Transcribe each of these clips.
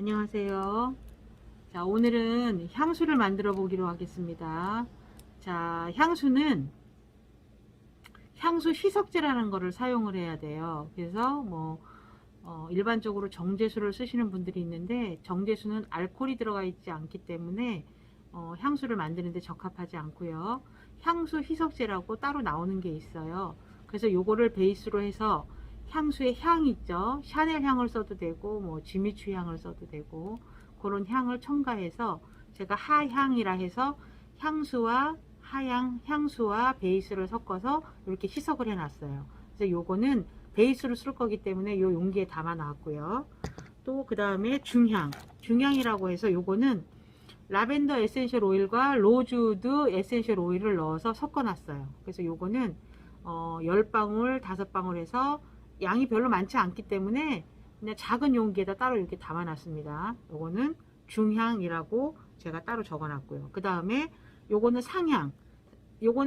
안녕하세요. 자, 오늘은 향수를 만들어 보기로 하겠습니다. 자, 향수는 향수 희석제라는 거를 사용을 해야 돼요. 그래서 일반적으로 정제수를 쓰시는 분들이 있는데, 정제수는 알코올이 들어가 있지 않기 때문에 향수를 만드는데 적합하지 않고요. 향수 희석제라고 따로 나오는 게 있어요. 그래서 요거를 베이스로 해서 향수의 향 있죠. 샤넬 향을 써도 되고 지미추 향을 써도 되고 그런 향을 첨가해서 제가 하향이라 해서 향수와 향수와 베이스를 섞어서 이렇게 희석을 해 놨어요. 그래서 요거는 베이스로 쓸 거기 때문에 요 용기에 담아 놨고요. 또 그 다음에 중향이라고 해서 요거는 라벤더 에센셜 오일과 로즈우드 에센셜 오일을 넣어서 섞어 놨어요. 그래서 요거는 10방울 5방울 해서 양이 별로 많지 않기 때문에 그냥 작은 용기에다 따로 이렇게 담아 놨습니다. 요거는 중향이라고 제가 따로 적어 놨고요. 그 다음에 요거는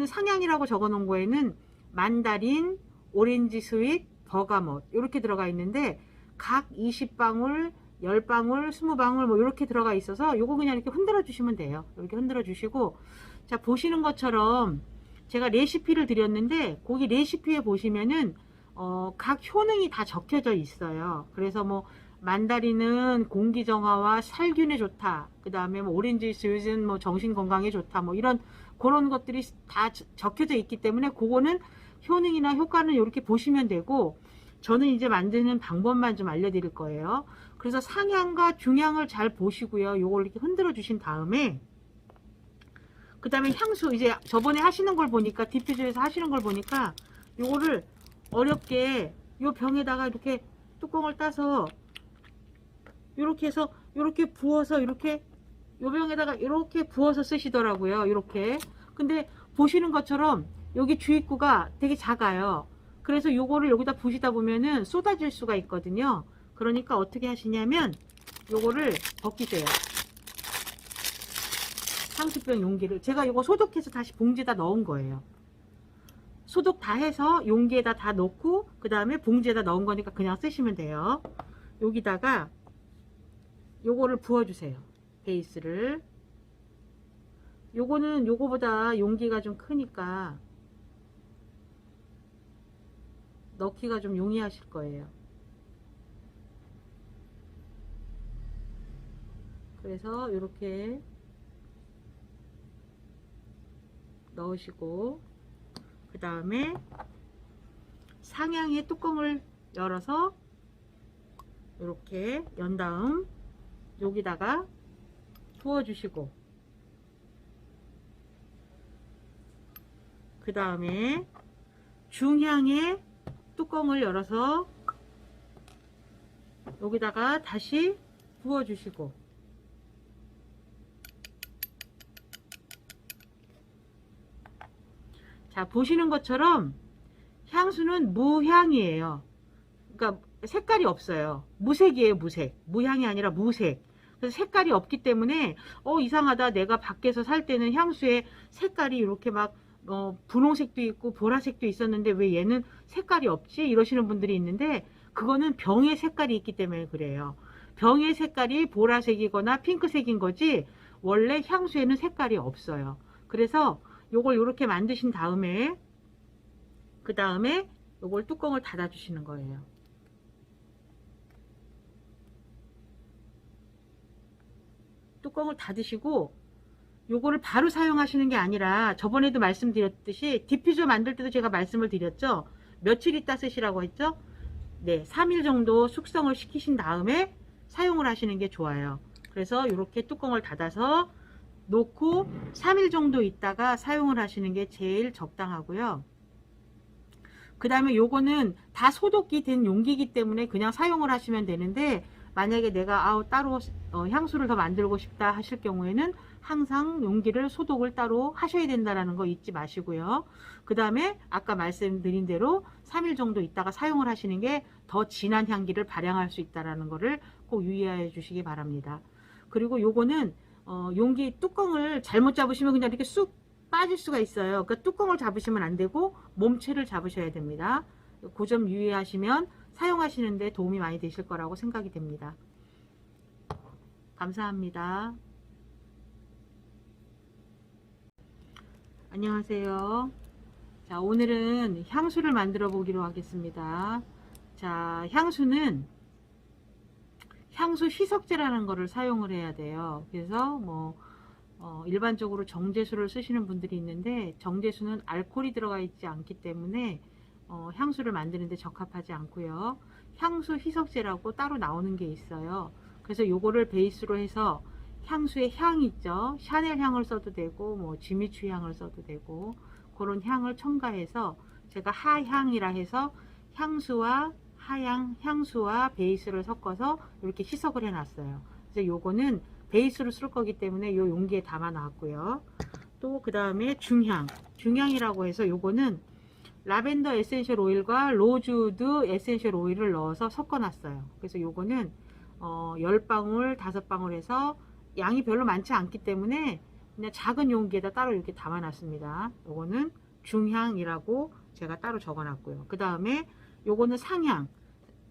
상향이라고 적어 놓은 거에는 만다린, 오렌지 스윗, 버가못 이렇게 들어가 있는데 각 20방울 10방울 20방울 이렇게 들어가 있어서 요거 그냥 이렇게 흔들어 주시면 돼요. 이렇게 흔들어 주시고, 자, 보시는 것처럼 제가 레시피를 드렸는데 거기 레시피에 보시면은 각 효능이 다 적혀져 있어요. 그래서 만다린은 공기 정화와 살균에 좋다. 그 다음에 오렌지 스윗은 정신 건강에 좋다. 이런 그런 것들이 다 적혀져 있기 때문에 그거는 효능이나 효과는 이렇게 보시면 되고, 저는 이제 만드는 방법만 좀 알려드릴 거예요. 그래서 상향과 중향을 잘 보시고요. 요걸 이렇게 흔들어 주신 다음에 그 다음에 향수, 이제 저번에 하시는 걸 보니까 디퓨저에서 하시는 걸 보니까 요거를 어렵게 요 병에다가 이렇게 뚜껑을 따서 요렇게 해서 요렇게 부어서 이렇게 요 병에다가 이렇게 부어서 쓰시더라고요. 이렇게. 근데 보시는 것처럼 여기 주입구가 되게 작아요. 그래서 요거를 여기다 부시다 보면은 쏟아질 수가 있거든요. 그러니까 어떻게 하시냐면 요거를 벗기세요. 향수병 용기를 제가 요거 소독해서 다시 봉지에다 넣은 거예요. 소독 다 해서 용기에다 다 넣고 그 다음에 봉지에다 넣은 거니까 그냥 쓰시면 돼요. 여기다가 요거를 부어주세요. 베이스를. 요거는 요거보다 용기가 좀 크니까 넣기가 좀 용이하실 거예요. 그래서 이렇게 넣으시고 그 다음에 상향의 뚜껑을 열어서 이렇게 연 다음 여기다가 부어주시고 그 다음에 중향의 뚜껑을 열어서 여기다가 다시 부어주시고 자, 보시는 것처럼 향수는 무향이에요. 그러니까 색깔이 없어요. 무색이에요. 무향이 아니라 무색. 그래서 색깔이 없기 때문에 이상하다, 내가 밖에서 살 때는 향수에 색깔이 이렇게 막 분홍색도 있고 보라색도 있었는데 왜 얘는 색깔이 없지? 이러시는 분들이 있는데 그거는 병의 색깔이 있기 때문에 그래요. 병의 색깔이 보라색이거나 핑크색인 거지 원래 향수에는 색깔이 없어요. 그래서 요걸 이렇게 만드신 다음에 그 다음에 요걸 뚜껑을 닫아 주시는 거예요. 뚜껑을 닫으시고 요거를 바로 사용하시는 게 아니라 저번에도 말씀드렸듯이 디퓨저 만들 때도 제가 말씀을 드렸죠. 며칠 있다 쓰시라고 했죠. 네, 3일 정도 숙성을 시키신 다음에 사용을 하시는 게 좋아요. 그래서 이렇게 뚜껑을 닫아서 놓고 3일 정도 있다가 사용을 하시는 게 제일 적당하고요. 그 다음에 요거는 다 소독이 된 용기이기 때문에 그냥 사용을 하시면 되는데, 만약에 내가 따로 향수를 더 만들고 싶다 하실 경우에는 항상 용기를 소독을 따로 하셔야 된다는 거 잊지 마시고요. 그 다음에 아까 말씀드린 대로 3일 정도 있다가 사용을 하시는 게 더 진한 향기를 발향할 수 있다는 거를 꼭 유의해 주시기 바랍니다. 그리고 요거는 용기 뚜껑을 잘못 잡으시면 그냥 이렇게 쑥 빠질 수가 있어요. 그러니까 뚜껑을 잡으시면 안 되고 몸체를 잡으셔야 됩니다. 그 점 유의하시면 사용하시는데 도움이 많이 되실 거라고 생각이 됩니다. 감사합니다. 안녕하세요. 자, 오늘은 향수를 만들어 보기로 하겠습니다. 자, 향수는 향수 희석제라는 거를 사용을 해야 돼요. 그래서 일반적으로 정제수를 쓰시는 분들이 있는데, 정제수는 알코올이 들어가 있지 않기 때문에 향수를 만드는데 적합하지 않고요. 향수 희석제라고 따로 나오는 게 있어요. 그래서 요거를 베이스로 해서 향수의 향 있죠. 샤넬 향을 써도 되고 지미추 향을 써도 되고 그런 향을 첨가해서 제가 하향이라 해서 향수와 하향, 향수와 베이스를 섞어서 이렇게 희석을 해놨어요. 그래서 요거는 베이스로 쓸 거기 때문에 요 용기에 담아 놨고요. 또 그 다음에 중향이라고 해서 요거는 라벤더 에센셜 오일과 로즈우드 에센셜 오일을 넣어서 섞어 놨어요. 그래서 요거는 10방울, 5방울 해서 양이 별로 많지 않기 때문에 그냥 작은 용기에다 따로 이렇게 담아 놨습니다. 요거는 중향이라고 제가 따로 적어 놨고요. 그 다음에 요거는 상향.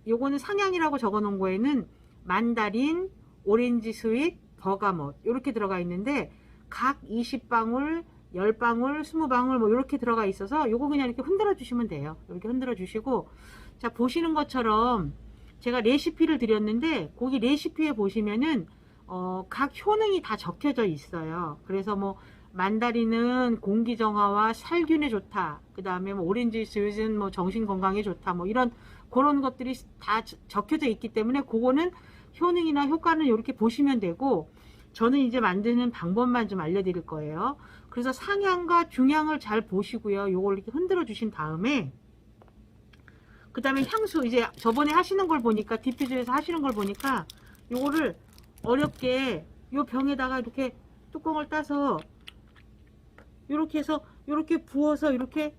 요거는 상향이라고 적어 놓은 거에는 만다린, 오렌지 스윗, 버가못 이렇게 들어가 있는데 각 20방울, 10방울, 20방울 이렇게 들어가 있어서 요거 그냥 이렇게 흔들어 주시면 돼요. 이렇게 흔들어 주시고, 자, 보시는 것처럼 제가 레시피를 드렸는데 거기 레시피에 보시면은 각 효능이 다 적혀져 있어요. 그래서 만다린은 공기 정화와 살균에 좋다. 그 다음에 오렌지 스윗은 정신 건강에 좋다. 이런 그런 것들이 다 적혀져 있기 때문에 그거는 효능이나 효과는 이렇게 보시면 되고, 저는 이제 만드는 방법만 좀 알려드릴 거예요. 그래서 상향과 중향을 잘 보시고요. 요걸 이렇게 흔들어 주신 다음에 그 다음에 향수, 이제 저번에 하시는 걸 보니까 디퓨저에서 하시는 걸 보니까 요거를 어렵게 요 병에다가 이렇게 뚜껑을 따서 이렇게 해서 이렇게 부어서 이렇게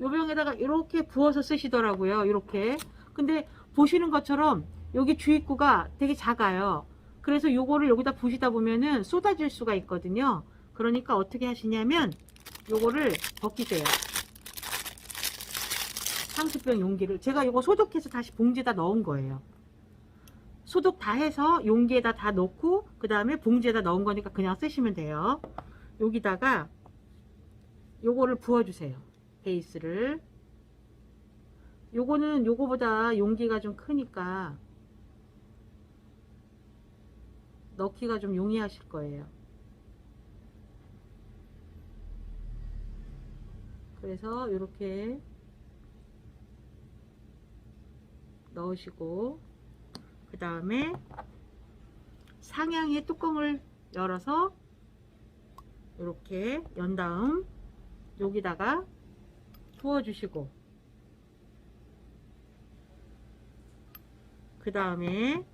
요 병에다가 이렇게 부어서 쓰시더라고요. 이렇게. 근데 보시는 것처럼 여기 주입구가 되게 작아요. 그래서 요거를 여기다 부시다 보면은 쏟아질 수가 있거든요. 그러니까 어떻게 하시냐면 요거를 벗기세요. 향수병 용기를 제가 요거 소독해서 다시 봉지에다 넣은 거예요. 소독 다 해서 용기에다 다 넣고 그 다음에 봉지에다 넣은 거니까 그냥 쓰시면 돼요. 여기다가 요거를 부어주세요. 베이스를. 요거는 요거보다 용기가 좀 크니까 넣기가 좀 용이하실 거예요. 그래서 이렇게 넣으시고 그 다음에 상향의 뚜껑을 열어서 이렇게 연 다음 여기다가 부어주시고 그 다음에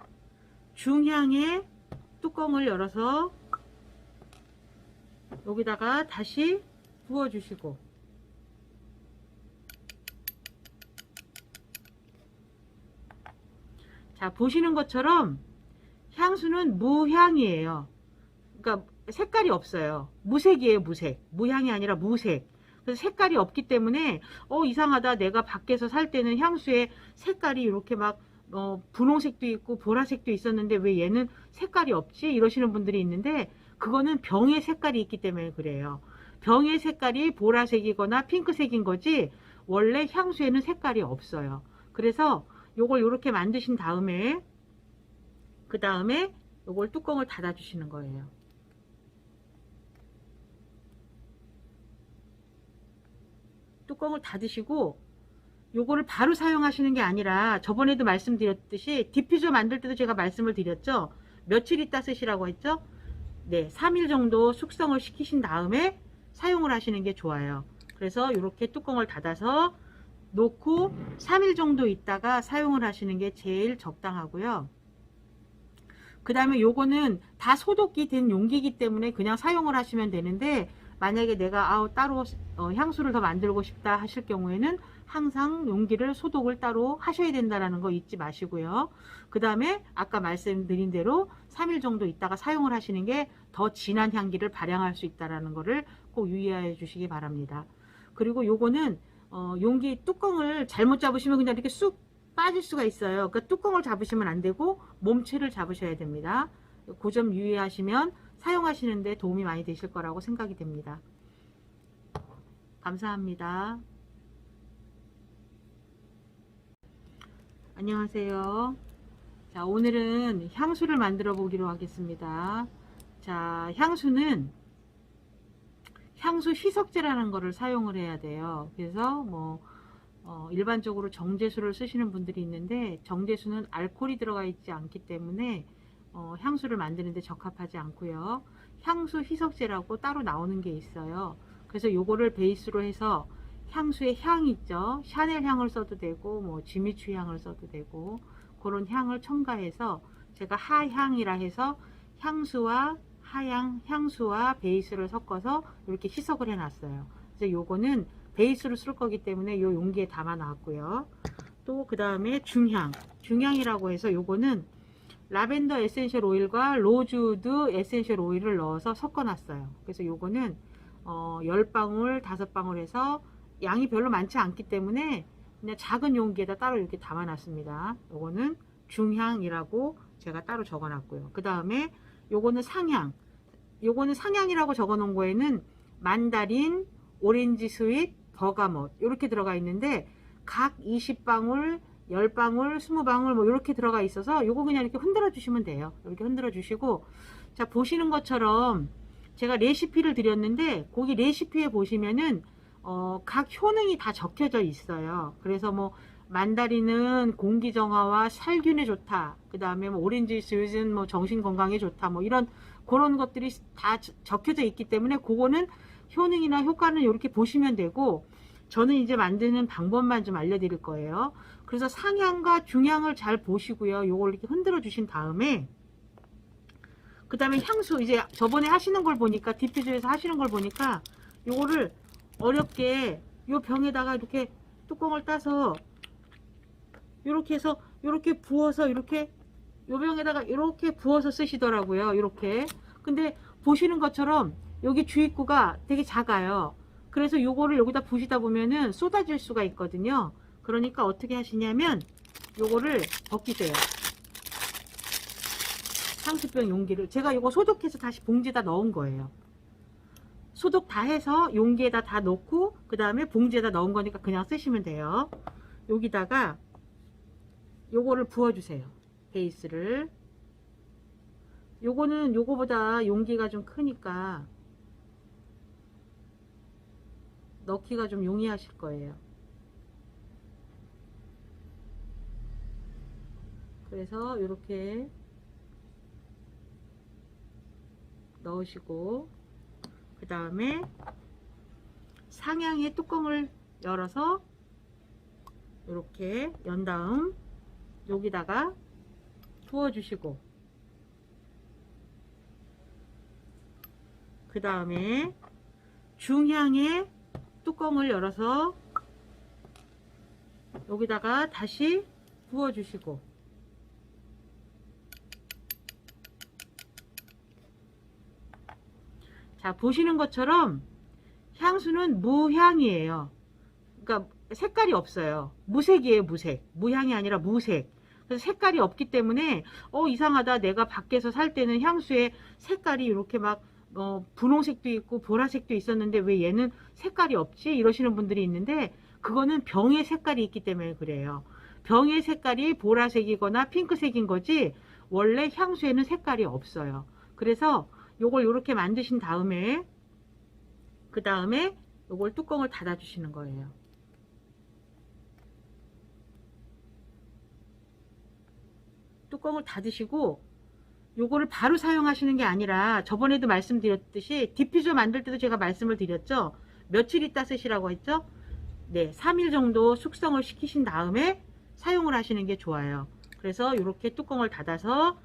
중향의 뚜껑을 열어서 여기다가 다시 부어주시고 자, 보시는 것처럼 향수는 무향이에요. 그러니까 색깔이 없어요. 무색이에요. 무색. 무향이 아니라 무색. 그래서 색깔이 없기 때문에 이상하다. 내가 밖에서 살 때는 향수에 색깔이 이렇게 막 분홍색도 있고 보라색도 있었는데 왜 얘는 색깔이 없지? 이러시는 분들이 있는데 그거는 병의 색깔이 있기 때문에 그래요. 병의 색깔이 보라색이거나 핑크색인 거지 원래 향수에는 색깔이 없어요. 그래서 요걸 이렇게 만드신 다음에 그 다음에 요걸 뚜껑을 닫아 주시는 거예요. 뚜껑을 닫으시고 요거를 바로 사용하시는 게 아니라 저번에도 말씀드렸듯이 디퓨저 만들 때도 제가 말씀을 드렸죠. 며칠 있다 쓰시라고 했죠. 네, 3일 정도 숙성을 시키신 다음에 사용을 하시는 게 좋아요. 그래서 이렇게 뚜껑을 닫아서 놓고 3일 정도 있다가 사용을 하시는 게 제일 적당하고요. 그 다음에 요거는 다 소독이 된 용기이기 때문에 그냥 사용을 하시면 되는데 만약에 내가 따로 향수를 더 만들고 싶다 하실 경우에는 항상 용기를 소독을 따로 하셔야 된다는 거 잊지 마시고요. 그 다음에 아까 말씀드린 대로 3일 정도 있다가 사용을 하시는 게 더 진한 향기를 발향할 수 있다는 거를 꼭 유의해 주시기 바랍니다. 그리고 요거는 용기 뚜껑을 잘못 잡으시면 그냥 이렇게 쑥 빠질 수가 있어요. 그러니까 뚜껑을 잡으시면 안 되고 몸체를 잡으셔야 됩니다. 그 점 유의하시면 사용하시는데 도움이 많이 되실 거라고 생각이 됩니다. 감사합니다. 안녕하세요. 자, 오늘은 향수를 만들어 보기로 하겠습니다. 자, 향수는 향수 희석제라는 거를 사용을 해야 돼요. 그래서 뭐 일반적으로 정제수를 쓰시는 분들이 있는데, 정제수는 알코올이 들어가 있지 않기 때문에 향수를 만드는데 적합하지 않고요. 향수 희석제라고 따로 나오는 게 있어요. 그래서 요거를 베이스로 해서 향수의 향 있죠. 샤넬 향을 써도 되고 뭐 지미추 향을 써도 되고 그런 향을 첨가해서 제가 하향이라 해서 향수와 하향, 향수와 베이스를 섞어서 이렇게 희석을 해 놨어요. 그래서 요거는 베이스로 쓸 거기 때문에 요 용기에 담아 놨고요. 또 그 다음에 중향이라고 해서 요거는 라벤더 에센셜 오일과 로즈우드 에센셜 오일을 넣어서 섞어 놨어요. 그래서 요거는 10방울 5방울 해서 양이 별로 많지 않기 때문에 그냥 작은 용기에다 따로 이렇게 담아 놨습니다. 요거는 중향이라고 제가 따로 적어 놨고요. 그 다음에 요거는 상향. 요거는 상향이라고 적어 놓은 거에는 만다린, 오렌지 스윗, 버가못 이렇게 들어가 있는데, 각 20방울, 10방울, 20방울 뭐 이렇게 들어가 있어서 요거 그냥 이렇게 흔들어 주시면 돼요. 이렇게 흔들어 주시고, 자, 보시는 것처럼 제가 레시피를 드렸는데 거기 레시피에 보시면은 각 효능이 다 적혀져 있어요. 그래서 뭐 만다린은 공기 정화와 살균에 좋다. 그 다음에 뭐 오렌지 스윗은 뭐 정신 건강에 좋다. 뭐 이런 그런 것들이 다 적혀져 있기 때문에 그거는 효능이나 효과는 이렇게 보시면 되고, 저는 이제 만드는 방법만 좀 알려드릴 거예요. 그래서 상향과 중향을 잘 보시고요. 요걸 이렇게 흔들어 주신 다음에 그 다음에 향수, 이제 저번에 하시는 걸 보니까 디퓨저에서 하시는 걸 보니까 요거를 어렵게 요 병에다가 이렇게 뚜껑을 따서 이렇게 해서 이렇게 부어서 이렇게 요 병에다가 이렇게 부어서 쓰시더라고요. 이렇게. 근데 보시는 것처럼 여기 주입구가 되게 작아요. 그래서 요거를 여기다 부시다 보면은 쏟아질 수가 있거든요. 그러니까 어떻게 하시냐면 요거를 벗기세요. 향수병 용기를 제가 이거 소독해서 다시 봉지에다 넣은 거예요. 소독 다 해서 용기에다 다 넣고 그 다음에 봉지에다 넣은 거니까 그냥 쓰시면 돼요. 여기다가 요거를 부어주세요. 베이스를. 요거는 요거보다 용기가 좀 크니까 넣기가 좀 용이하실 거예요. 그래서 이렇게 넣으시고 그 다음에 상향의 뚜껑을 열어서 이렇게 연 다음 여기다가 부어주시고 그 다음에 중향의 뚜껑을 열어서 여기다가 다시 부어주시고 자, 보시는 것처럼 향수는 무향이에요. 그러니까 색깔이 없어요. 무색이에요. 무색. 무향이 아니라 무색. 그래서 색깔이 없기 때문에 이상하다. 내가 밖에서 살 때는 향수에 색깔이 이렇게 막 분홍색도 있고 보라색도 있었는데 왜 얘는 색깔이 없지? 이러시는 분들이 있는데 그거는 병의 색깔이 있기 때문에 그래요. 병의 색깔이 보라색이거나 핑크색인 거지 원래 향수에는 색깔이 없어요. 그래서 요걸 이렇게 만드신 다음에 그 다음에 요걸 뚜껑을 닫아 주시는 거예요. 뚜껑을 닫으시고 요거를 바로 사용하시는 게 아니라 저번에도 말씀드렸듯이 디퓨저 만들 때도 제가 말씀을 드렸죠. 며칠 있다 쓰시라고 했죠. 네, 3일 정도 숙성을 시키신 다음에 사용을 하시는 게 좋아요. 그래서 이렇게 뚜껑을 닫아서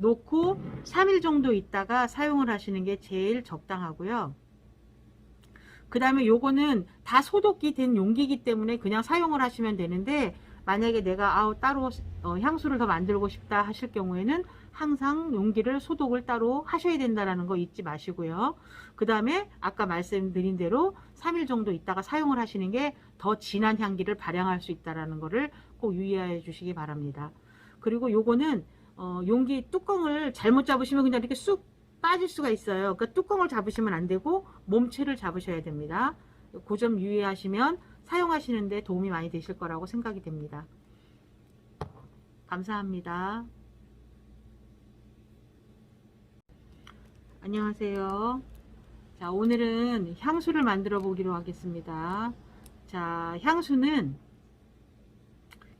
놓고 3일 정도 있다가 사용을 하시는 게 제일 적당하고요. 그 다음에 요거는 다 소독이 된 용기이기 때문에 그냥 사용을 하시면 되는데, 만약에 내가 따로 향수를 더 만들고 싶다 하실 경우에는 항상 용기를 소독을 따로 하셔야 된다는 거 잊지 마시고요. 그 다음에 아까 말씀드린 대로 3일 정도 있다가 사용을 하시는 게 더 진한 향기를 발향할 수 있다는 거를 꼭 유의해 주시기 바랍니다. 그리고 요거는 용기 뚜껑을 잘못 잡으시면 그냥 이렇게 쑥 빠질 수가 있어요. 그러니까 뚜껑을 잡으시면 안 되고 몸체를 잡으셔야 됩니다. 그 점 유의하시면 사용하시는데 도움이 많이 되실 거라고 생각이 됩니다. 감사합니다. 안녕하세요. 자, 오늘은 향수를 만들어 보기로 하겠습니다. 자, 향수는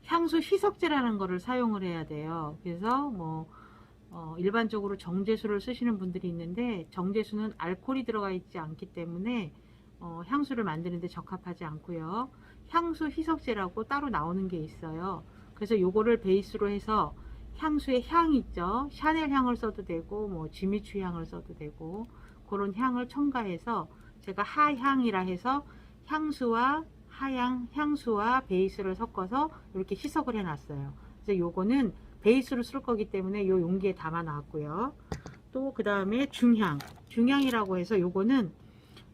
향수 희석제라는 거를 사용을 해야 돼요. 그래서 일반적으로 정제수를 쓰시는 분들이 있는데 정제수는 알코올이 들어가 있지 않기 때문에 향수를 만드는데 적합하지 않고요. 향수 희석제라고 따로 나오는 게 있어요. 그래서 요거를 베이스로 해서 향수의 향 있죠. 샤넬 향을 써도 되고 지미추 향을 써도 되고 그런 향을 첨가해서 제가 하향이라 해서 향수와 하향, 향수와 베이스를 섞어서 이렇게 희석을 해 놨어요. 그래서 요거는 베이스로 쓸 거기 때문에 요 용기에 담아 놨고요. 또 그 다음에 중향이라고 해서 요거는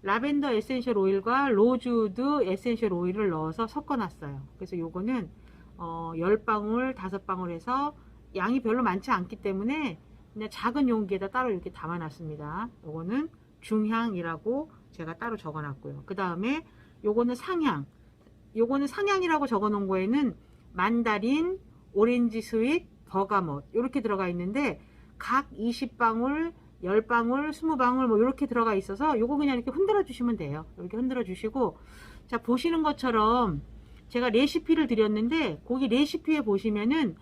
라벤더 에센셜 오일과 로즈우드 에센셜 오일을 넣어서 섞어 놨어요. 그래서 요거는 10방울, 5방울 해서 양이 별로 많지 않기 때문에 그냥 작은 용기에다 따로 이렇게 담아 놨습니다. 요거는 중향이라고 제가 따로 적어 놨고요. 그 다음에 요거는 상향. 요거는 상향이라고 적어 놓은 거에는 만다린, 오렌지 스윗, 버가못 이렇게 들어가 있는데 각 20방울, 10방울, 20방울 이렇게 들어가 있어서 요거 그냥 이렇게 흔들어 주시면 돼요. 이렇게 흔들어 주시고, 자, 보시는 것처럼 제가 레시피를 드렸는데 거기 레시피에 보시면은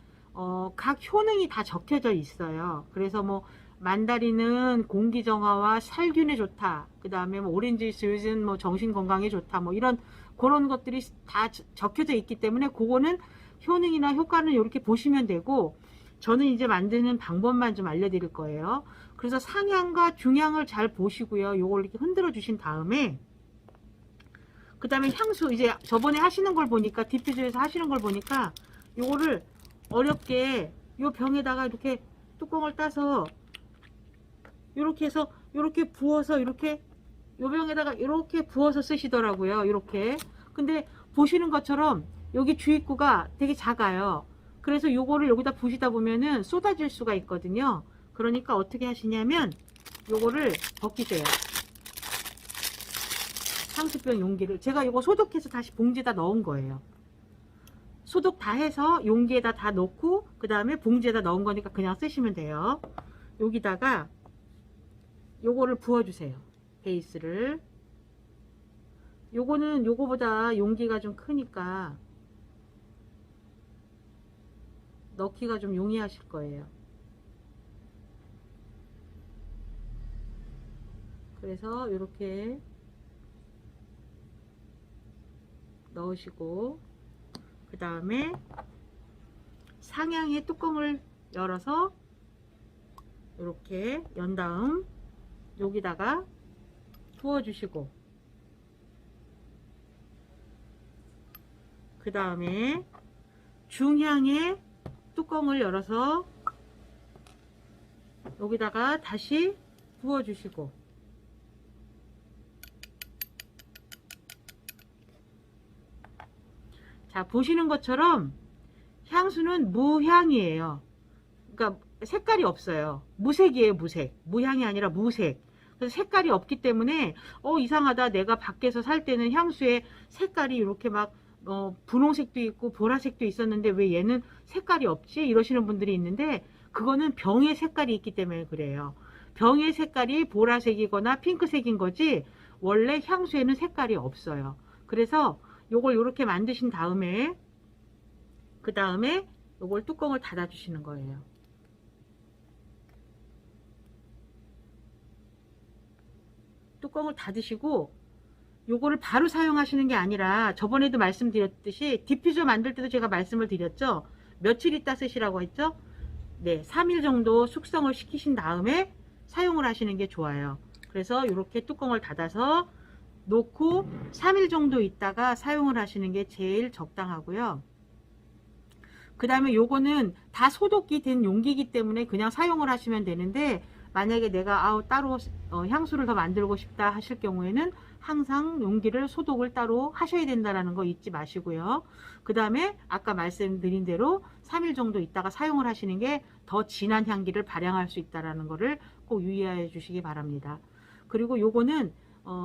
각 효능이 다 적혀져 있어요. 그래서 만다린은 공기 정화와 살균에 좋다. 그 다음에 오렌지 스윗은 정신 건강에 좋다. 이런 그런 것들이 다 적혀져 있기 때문에 그거는 효능이나 효과는 이렇게 보시면 되고, 저는 이제 만드는 방법만 좀 알려드릴 거예요. 그래서 상향과 중향을 잘 보시고요. 요걸 이렇게 흔들어 주신 다음에 그 다음에 향수, 이제 저번에 하시는 걸 보니까 디퓨저에서 하시는 걸 보니까 요거를 어렵게 요 병에다가 이렇게 뚜껑을 따서 이렇게 해서 이렇게 부어서 이렇게 요 병에다가 이렇게 부어서 쓰시더라고요. 이렇게. 근데 보시는 것처럼 여기 주입구가 되게 작아요. 그래서 요거를 여기다 부시다 보면은 쏟아질 수가 있거든요. 그러니까 어떻게 하시냐면 요거를 벗기세요. 향수병 용기를 제가 요거 소독해서 다시 봉지에다 넣은 거예요. 소독 다 해서 용기에다 다 넣고 그 다음에 봉지에다 넣은 거니까 그냥 쓰시면 돼요. 여기다가 요거를 부어주세요. 베이스를. 요거는 요거보다 용기가 좀 크니까 넣기가 좀 용이하실 거예요. 그래서 이렇게 넣으시고 그 다음에 상향의 뚜껑을 열어서 이렇게 연 다음 여기다가 부어주시고 그 다음에 중향의 뚜껑을 열어서 여기다가 다시 부어주시고 자, 보시는 것처럼 향수는 무향이에요. 그러니까 색깔이 없어요. 무색이에요. 무색. 무향이 아니라 무색. 그래서 색깔이 없기 때문에 이상하다. 내가 밖에서 살 때는 향수에 색깔이 이렇게 막 분홍색도 있고 보라색도 있었는데 왜 얘는 색깔이 없지? 이러시는 분들이 있는데 그거는 병의 색깔이 있기 때문에 그래요. 병의 색깔이 보라색이거나 핑크색인 거지 원래 향수에는 색깔이 없어요. 그래서 요걸 이렇게 만드신 다음에 그 다음에 요걸 뚜껑을 닫아 주시는 거예요. 뚜껑을 닫으시고 요거를 바로 사용하시는 게 아니라 저번에도 말씀드렸듯이 디퓨저 만들 때도 제가 말씀을 드렸죠. 며칠 있다 쓰시라고 했죠. 네, 3일 정도 숙성을 시키신 다음에 사용을 하시는 게 좋아요. 그래서 이렇게 뚜껑을 닫아서 놓고 3일 정도 있다가 사용을 하시는 게 제일 적당하고요. 그 다음에 요거는 다 소독이 된 용기이기 때문에 그냥 사용을 하시면 되는데 만약에 내가 따로 향수를 더 만들고 싶다 하실 경우에는 항상 용기를 소독을 따로 하셔야 된다는 거 잊지 마시고요. 그 다음에 아까 말씀드린 대로 3일 정도 있다가 사용을 하시는 게 더 진한 향기를 발향할 수 있다는 거를 꼭 유의해 주시기 바랍니다. 그리고 요거는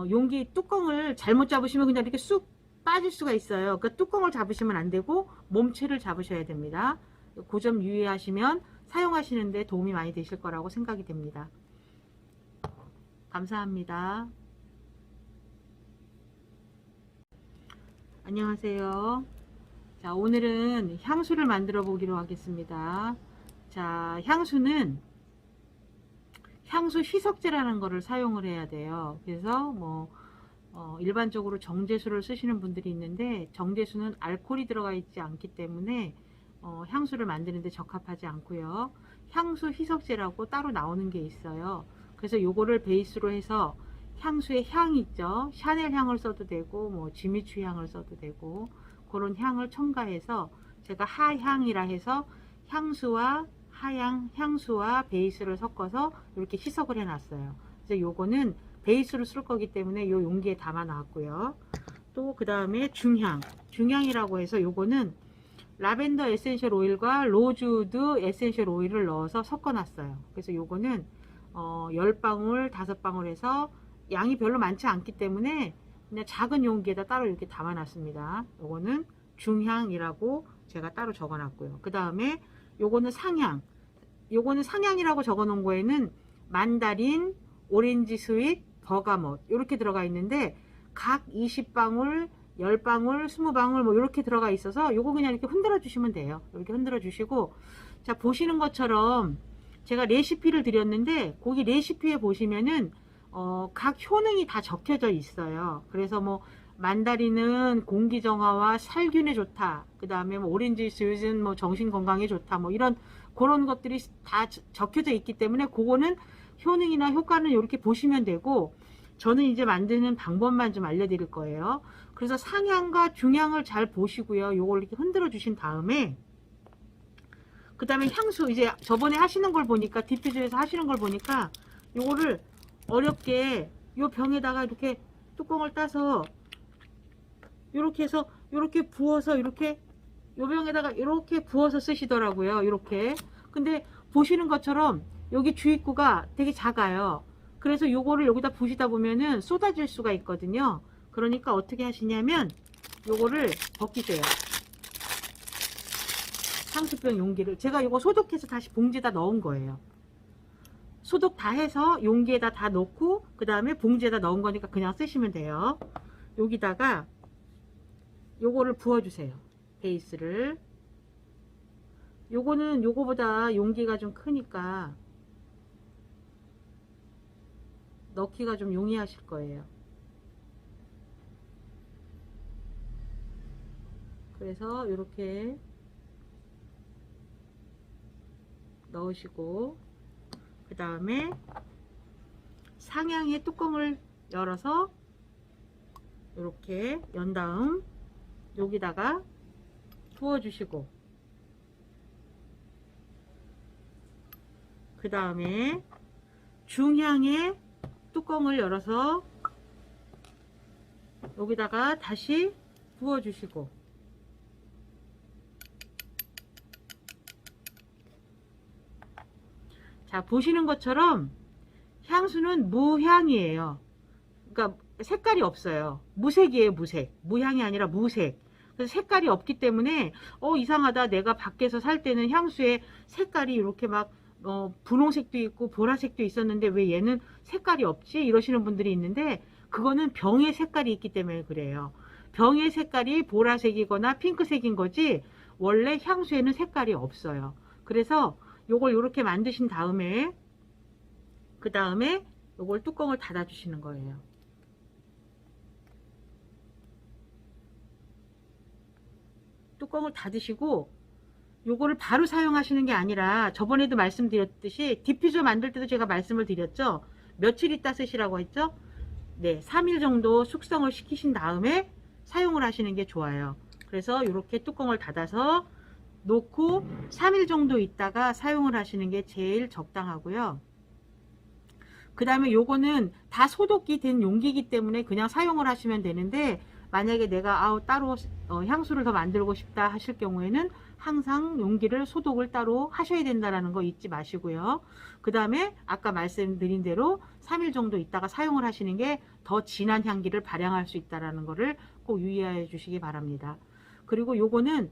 용기 뚜껑을 잘못 잡으시면 그냥 이렇게 쑥 빠질 수가 있어요. 그러니까 뚜껑을 잡으시면 안 되고 몸체를 잡으셔야 됩니다. 그 점 유의하시면 사용하시는데 도움이 많이 되실 거라고 생각이 됩니다. 감사합니다. 안녕하세요. 자, 오늘은 향수를 만들어 보기로 하겠습니다. 자, 향수는 향수 희석제라는 거를 사용을 해야 돼요. 그래서 일반적으로 정제수를 쓰시는 분들이 있는데 정제수는 알코올이 들어가 있지 않기 때문에 향수를 만드는데 적합하지 않고요. 향수 희석제라고 따로 나오는 게 있어요. 그래서 요거를 베이스로 해서 향수의 향 있죠. 샤넬 향을 써도 되고 지미추 향을 써도 되고 그런 향을 첨가해서 제가 하향이라 해서 향수와 하향 향수와 베이스를 섞어서 이렇게 희석을 해 놨어요. 그래서 요거는 베이스로 쓸 거기 때문에 요 용기에 담아 놨고요. 또 그 다음에 중향이라고 해서 요거는 라벤더 에센셜 오일과 로즈우드 에센셜 오일을 넣어서 섞어 놨어요. 그래서 요거는 10방울 5방울 해서 양이 별로 많지 않기 때문에 그냥 작은 용기에다 따로 이렇게 담아 놨습니다. 요거는 중향이라고 제가 따로 적어 놨고요. 그 다음에 요거는 상향. 요거는 상향이라고 적어 놓은 거에는 만다린, 오렌지 스윗, 버가못 이렇게 들어가 있는데 각 20방울, 10방울, 20방울 이렇게 들어가 있어서 요거 그냥 이렇게 흔들어 주시면 돼요. 이렇게 흔들어 주시고 자, 보시는 것처럼 제가 레시피를 드렸는데 거기 레시피에 보시면은 각 효능이 다 적혀져 있어요. 그래서 만다린은 공기 정화와 살균에 좋다. 그 다음에 오렌지 스윗은 정신 건강에 좋다. 이런 그런 것들이 다 적혀져 있기 때문에 그거는 효능이나 효과는 이렇게 보시면 되고 저는 이제 만드는 방법만 좀 알려드릴 거예요. 그래서 상향과 중향을 잘 보시고요. 요걸 이렇게 흔들어 주신 다음에 그 다음에 향수 이제 저번에 하시는 걸 보니까 디퓨저에서 하시는 걸 보니까 요거를 어렵게 요 병에다가 이렇게 뚜껑을 따서 이렇게 해서 이렇게 부어서 이렇게 요 병에다가 이렇게 부어서 쓰시더라고요. 이렇게. 근데 보시는 것처럼 여기 주입구가 되게 작아요. 그래서 요거를 여기다 부시다 보면은 쏟아질 수가 있거든요. 그러니까 어떻게 하시냐면 요거를 벗기세요. 향수병 용기를 제가 요거 소독해서 다시 봉지에다 넣은 거예요. 소독 다 해서 용기에다 다 넣고 그 다음에 봉지에다 넣은 거니까 그냥 쓰시면 돼요. 여기다가 요거를 부어주세요. 베이스를. 요거는 요거보다 용기가 좀 크니까 넣기가 좀 용이하실 거예요. 그래서 이렇게 넣으시고 그 다음에 상향의 뚜껑을 열어서 이렇게 연 다음 여기다가 부어 주시고 그 다음에 중향의 뚜껑을 열어서 여기다가 다시 부어 주시고 자, 보시는 것처럼 향수는 무향이에요. 그러니까 색깔이 없어요. 무색이에요. 무색. 무향이 아니라 무색. 그래서 색깔이 없기 때문에 이상하다. 내가 밖에서 살 때는 향수에 색깔이 이렇게 막 분홍색도 있고 보라색도 있었는데 왜 얘는 색깔이 없지? 이러시는 분들이 있는데 그거는 병의 색깔이 있기 때문에 그래요. 병의 색깔이 보라색이거나 핑크색인 거지 원래 향수에는 색깔이 없어요. 그래서 요걸 이렇게 만드신 다음에 그 다음에 요걸 뚜껑을 닫아 주시는 거예요. 뚜껑을 닫으시고 요거를 바로 사용하시는 게 아니라 저번에도 말씀드렸듯이 디퓨저 만들 때도 제가 말씀을 드렸죠. 며칠 있다 쓰시라고 했죠. 네, 3일 정도 숙성을 시키신 다음에 사용을 하시는 게 좋아요. 그래서 이렇게 뚜껑을 닫아서 놓고 3일 정도 있다가 사용을 하시는 게 제일 적당하고요. 그 다음에 요거는 다 소독이 된 용기이기 때문에 그냥 사용을 하시면 되는데, 만약에 내가 따로 향수를 더 만들고 싶다 하실 경우에는 항상 용기를 소독을 따로 하셔야 된다는 거 잊지 마시고요. 그 다음에 아까 말씀드린 대로 3일 정도 있다가 사용을 하시는 게 더 진한 향기를 발향할 수 있다는 거를 꼭 유의해 주시기 바랍니다. 그리고 요거는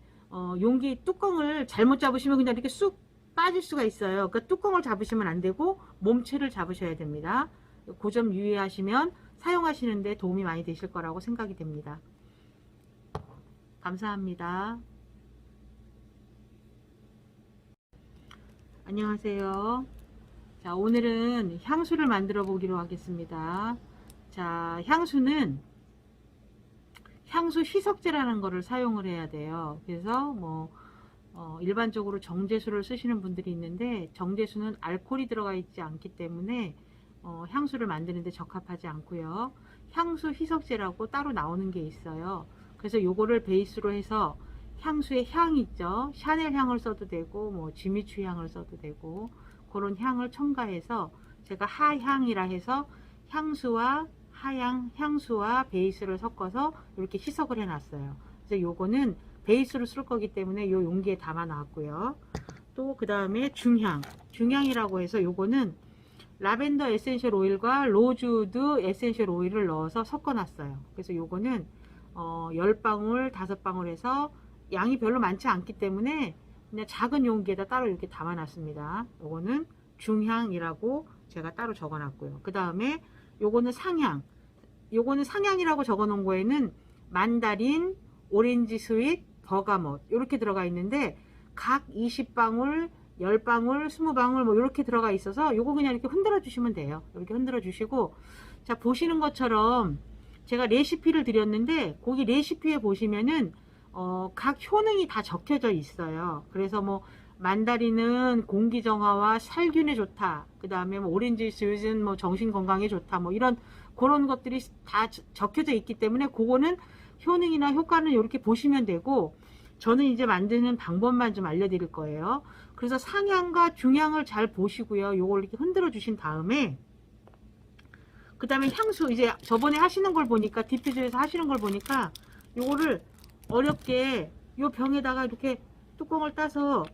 용기 뚜껑을 잘못 잡으시면 그냥 이렇게 쑥 빠질 수가 있어요. 그러니까 뚜껑을 잡으시면 안 되고 몸체를 잡으셔야 됩니다. 그 점 유의하시면 사용하시는데 도움이 많이 되실 거라고 생각이 됩니다. 감사합니다. 안녕하세요. 자, 오늘은 향수를 만들어 보기로 하겠습니다. 자, 향수는 향수 희석제라는 거를 사용을 해야 돼요. 그래서 일반적으로 정제수를 쓰시는 분들이 있는데, 정제수는 알코올이 들어가 있지 않기 때문에 향수를 만드는데 적합하지 않고요. 향수 희석제라고 따로 나오는 게 있어요. 그래서 요거를 베이스로 해서 향수의 향 있죠. 샤넬 향을 써도 되고 지미추 향을 써도 되고 그런 향을 첨가해서 제가 하향이라 해서 향수와 하향, 향수와 베이스를 섞어서 이렇게 희석을 해놨어요. 그래서 요거는 베이스로 쓸 거기 때문에 요 용기에 담아 놨고요. 또 그 다음에 중향이라고 해서 요거는 라벤더 에센셜 오일과 로즈우드 에센셜 오일을 넣어서 섞어 놨어요. 그래서 요거는 10방울, 5방울 해서 양이 별로 많지 않기 때문에 그냥 작은 용기에다 따로 이렇게 담아 놨습니다. 요거는 중향이라고 제가 따로 적어 놨고요. 그 다음에 요거는 상향. 요거는 상향이라고 적어 놓은 거에는 만다린, 오렌지 스윗, 버가못 이렇게 들어가 있는데, 각 20방울, 10방울, 20방울 이렇게 들어가 있어서 요거 그냥 이렇게 흔들어 주시면 돼요. 이렇게 흔들어 주시고, 자, 보시는 것처럼 제가 레시피를 드렸는데, 거기 레시피에 보시면은 각 효능이 다 적혀져 있어요. 그래서 만다린은 공기 정화와 살균에 좋다. 그 다음에 오렌지 스윗은 정신 건강에 좋다. 이런 그런 것들이 다 적혀져 있기 때문에 그거는 효능이나 효과는 이렇게 보시면 되고, 저는 이제 만드는 방법만 좀 알려드릴 거예요. 그래서 상향과 중향을 잘 보시고요. 요걸 이렇게 흔들어 주신 다음에, 그 다음에 향수, 이제 저번에 하시는 걸 보니까, 디퓨저에서 하시는 걸 보니까, 요거를 어렵게 요 병에다가 이렇게 뚜껑을 따서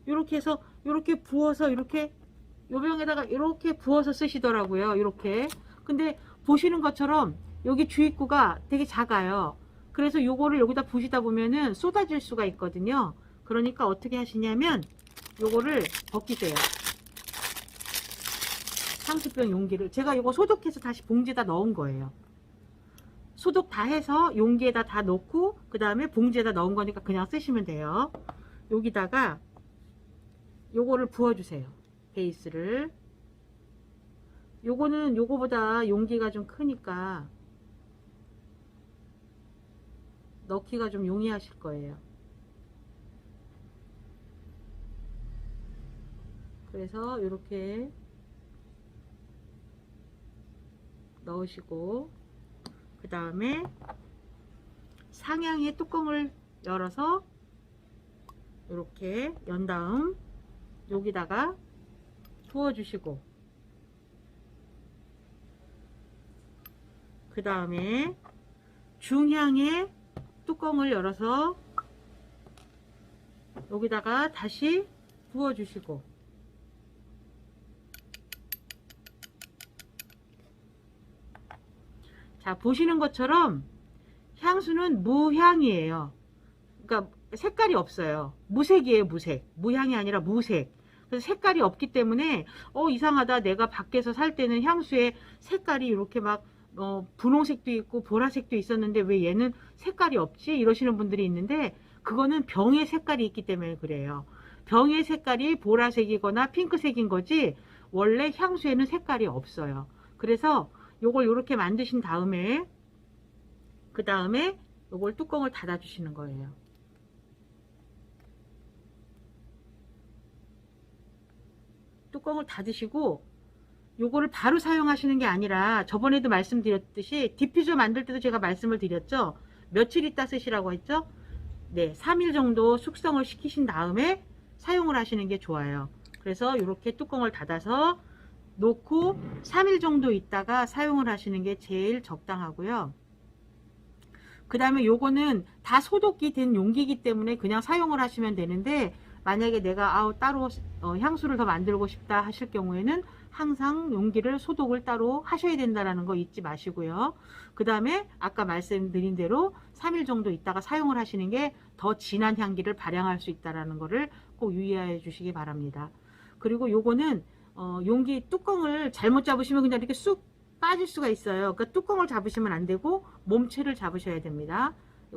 요렇게 해서 요렇게 부어서 이렇게 요 병에다가 이렇게 부어서 쓰시더라고요. 이렇게. 근데 보시는 것처럼 여기 주입구가 되게 작아요. 그래서 요거를 여기다 부시다 보면은 쏟아질 수가 있거든요. 그러니까 어떻게 하시냐면 요거를 벗기세요. 향수병 용기를 제가 요거 소독해서 다시 봉지에다 넣은 거예요. 소독 다 해서 용기에다 다 넣고 그 다음에 봉지에다 넣은 거니까 그냥 쓰시면 돼요. 여기다가 요거를 부어주세요. 베이스를. 요거는 요거보다 용기가 좀 크니까 넣기가 좀 용이하실 거예요. 그래서 이렇게 넣으시고, 그 다음에 상향의 뚜껑을 열어서 이렇게 연 다음 여기다가 부어 주시고, 그 다음에 중향의 뚜껑을 열어서 여기다가 다시 부어 주시고, 자, 보시는 것처럼 향수는 무향이에요. 그러니까 색깔이 없어요. 무색이에요. 무색. 무향이 아니라 무색. 그래서 색깔이 없기 때문에 이상하다, 내가 밖에서 살 때는 향수에 색깔이 이렇게 막 분홍색도 있고 보라색도 있었는데 왜 얘는 색깔이 없지? 이러시는 분들이 있는데, 그거는 병의 색깔이 있기 때문에 그래요. 병의 색깔이 보라색이거나 핑크색인 거지 원래 향수에는 색깔이 없어요. 그래서 요걸 이렇게 만드신 다음에 그 다음에 요걸 뚜껑을 닫아 주시는 거예요. 뚜껑을 닫으시고, 요거를 바로 사용하시는 게 아니라 저번에도 말씀드렸듯이 디퓨저 만들 때도 제가 말씀을 드렸죠. 며칠 있다 쓰시라고 했죠. 네, 3일 정도 숙성을 시키신 다음에 사용을 하시는 게 좋아요. 그래서 이렇게 뚜껑을 닫아서 놓고 3일 정도 있다가 사용을 하시는 게 제일 적당하고요. 그 다음에 요거는 다 소독이 된 용기이기 때문에 그냥 사용을 하시면 되는데, 만약에 내가 따로 향수를 더 만들고 싶다 하실 경우에는 항상 용기를 소독을 따로 하셔야 된다는 거 잊지 마시고요. 그 다음에 아까 말씀드린 대로 3일 정도 있다가 사용을 하시는 게 더 진한 향기를 발향할 수 있다는 거를 꼭 유의해 주시기 바랍니다. 그리고 요거는 용기 뚜껑을 잘못 잡으시면 그냥 이렇게 쑥 빠질 수가 있어요. 그러니까 뚜껑을 잡으시면 안 되고 몸체를 잡으셔야 됩니다.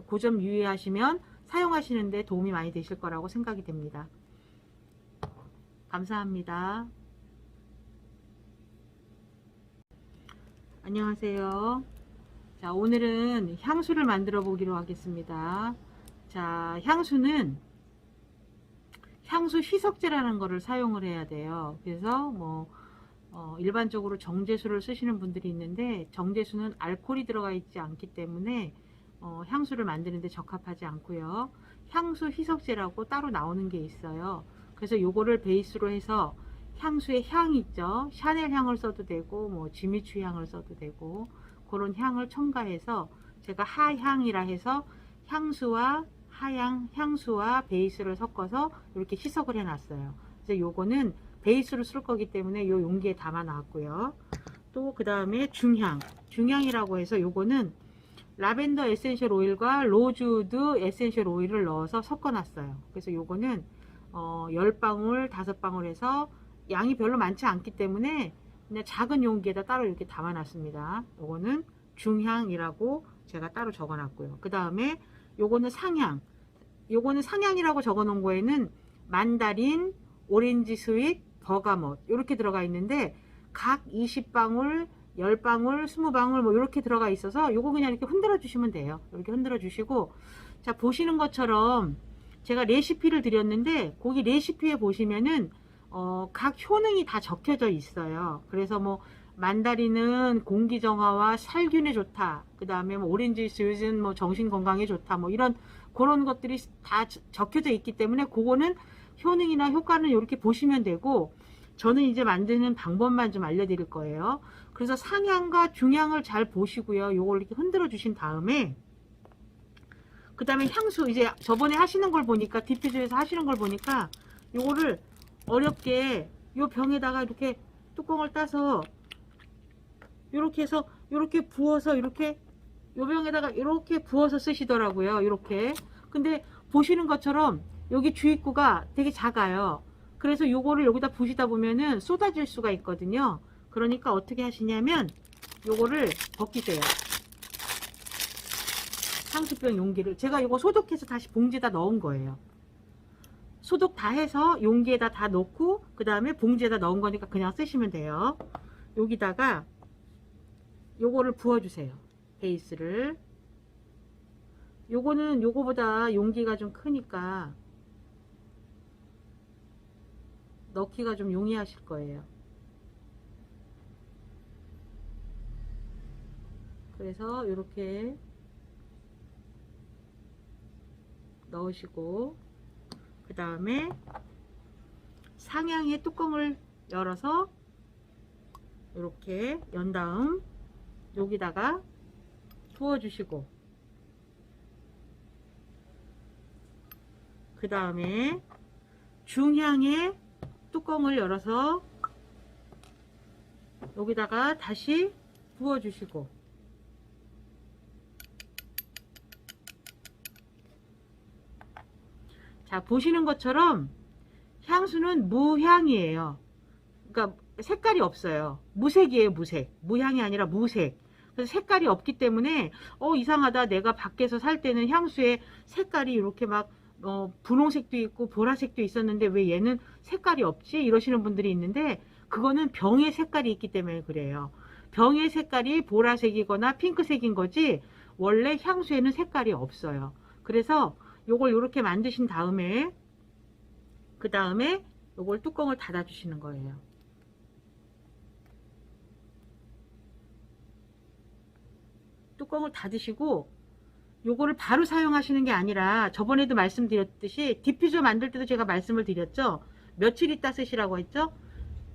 그 점 유의하시면 사용하시는데 도움이 많이 되실 거라고 생각이 됩니다. 감사합니다. 안녕하세요. 자, 오늘은 향수를 만들어 보기로 하겠습니다. 자, 향수는 향수 희석제라는 거를 사용을 해야 돼요. 그래서 일반적으로 정제수를 쓰시는 분들이 있는데, 정제수는 알코올이 들어가 있지 않기 때문에 향수를 만드는데 적합하지 않고요. 향수 희석제라고 따로 나오는 게 있어요. 그래서 요거를 베이스로 해서 향수의 향이 있죠. 샤넬 향을 써도 되고 지미추 향을 써도 되고, 그런 향을 첨가해서 제가 하향이라 해서 향수와 향수와 베이스를 섞어서 이렇게 희석을 해 놨어요. 그래서 요거는 베이스로 쓸 거기 때문에 요 용기에 담아 놨고요. 또 그 다음에 중향이라고 해서 요거는 라벤더 에센셜 오일과 로즈우드 에센셜 오일을 넣어서 섞어 놨어요. 그래서 요거는 10방울 5방울 해서 양이 별로 많지 않기 때문에 그냥 작은 용기에다 따로 이렇게 담아 놨습니다. 요거는 중향이라고 제가 따로 적어 놨고요. 그 다음에 요거는 상향이라고 적어 놓은 거에는 만다린, 오렌지 스윗, 버가못 이렇게 들어가 있는데, 각 20방울, 10방울, 20방울 이렇게 들어가 있어서 요거 그냥 이렇게 흔들어 주시면 돼요. 이렇게 흔들어 주시고, 자, 보시는 것처럼 제가 레시피를 드렸는데, 거기 레시피에 보시면은 각 효능이 다 적혀져 있어요. 그래서 만다린은 공기 정화와 살균에 좋다. 그 다음에 오렌지 스윗은 정신 건강에 좋다. 이런 그런 것들이 다 적혀져 있기 때문에 그거는 효능이나 효과는 이렇게 보시면 되고, 저는 이제 만드는 방법만 좀 알려드릴 거예요. 그래서 상향과 중향을 잘 보시고요. 요걸 이렇게 흔들어 주신 다음에, 그 다음에 향수, 이제 저번에 하시는 걸 보니까, 디퓨저에서 하시는 걸 보니까, 요거를 어렵게 요 병에다가 이렇게 뚜껑을 따서 이렇게 해서 이렇게 부어서 이렇게 요 병에다가 이렇게 부어서 쓰시더라고요. 이렇게. 근데 보시는 것처럼 여기 주입구가 되게 작아요. 그래서 요거를 여기다 부시다 보면은 쏟아질 수가 있거든요. 그러니까 어떻게 하시냐면 요거를 벗기세요. 향수병 용기를 제가 요거 소독해서 다시 봉지에다 넣은 거예요. 소독 다 해서 용기에다 다 넣고 그 다음에 봉지에다 넣은 거니까 그냥 쓰시면 돼요. 여기다가 요거를 부어주세요. 베이스를. 요거는 요거보다 용기가 좀 크니까 넣기가 좀 용이하실 거예요. 그래서 이렇게 넣으시고, 그 다음에 상향의 뚜껑을 열어서 이렇게 연 다음 여기다가 부어주시고, 그 다음에 중향의 뚜껑을 열어서 여기다가 다시 부어주시고, 자, 보시는 것처럼 향수는 무향이에요. 그러니까 색깔이 없어요. 무색이에요. 무향이 아니라 무색. 그래서 색깔이 없기 때문에 이상하다, 내가 밖에서 살 때는 향수에 색깔이 이렇게 막 분홍색도 있고 보라색도 있었는데 왜 얘는 색깔이 없지? 이러시는 분들이 있는데, 그거는 병의 색깔이 있기 때문에 그래요. 병의 색깔이 보라색이거나 핑크색인 거지 원래 향수에는 색깔이 없어요. 그래서 요걸 이렇게 만드신 다음에 그 다음에 요걸 뚜껑을 닫아 주시는 거예요. 뚜껑을 닫으시고, 요거를 바로 사용하시는 게 아니라 저번에도 말씀드렸듯이 디퓨저 만들 때도 제가 말씀을 드렸죠. 며칠 있다 쓰시라고 했죠.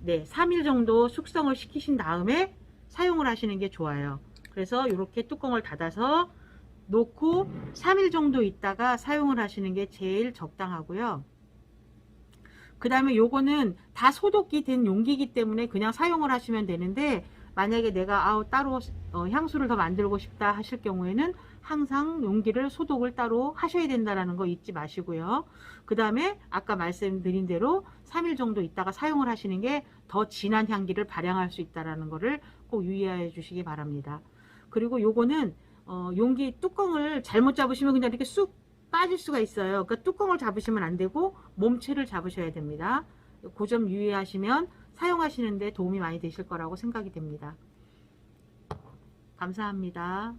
네, 3일 정도 숙성을 시키신 다음에 사용을 하시는 게 좋아요. 그래서 이렇게 뚜껑을 닫아서 놓고 3일 정도 있다가 사용을 하시는 게 제일 적당하고요. 그 다음에 요거는 다 소독이 된 용기이기 때문에 그냥 사용을 하시면 되는데, 만약에 내가 따로 향수를 더 만들고 싶다 하실 경우에는 항상 용기를 소독을 따로 하셔야 된다는 거 잊지 마시고요. 그 다음에 아까 말씀드린 대로 3일 정도 있다가 사용을 하시는 게 더 진한 향기를 발향할 수 있다는 거를 꼭 유의해 주시기 바랍니다. 그리고 요거는 용기 뚜껑을 잘못 잡으시면 그냥 이렇게 쑥 빠질 수가 있어요. 그러니까 뚜껑을 잡으시면 안 되고 몸체를 잡으셔야 됩니다. 그 점 유의하시면 사용하시는데 도움이 많이 되실 거라고 생각이 됩니다. 감사합니다.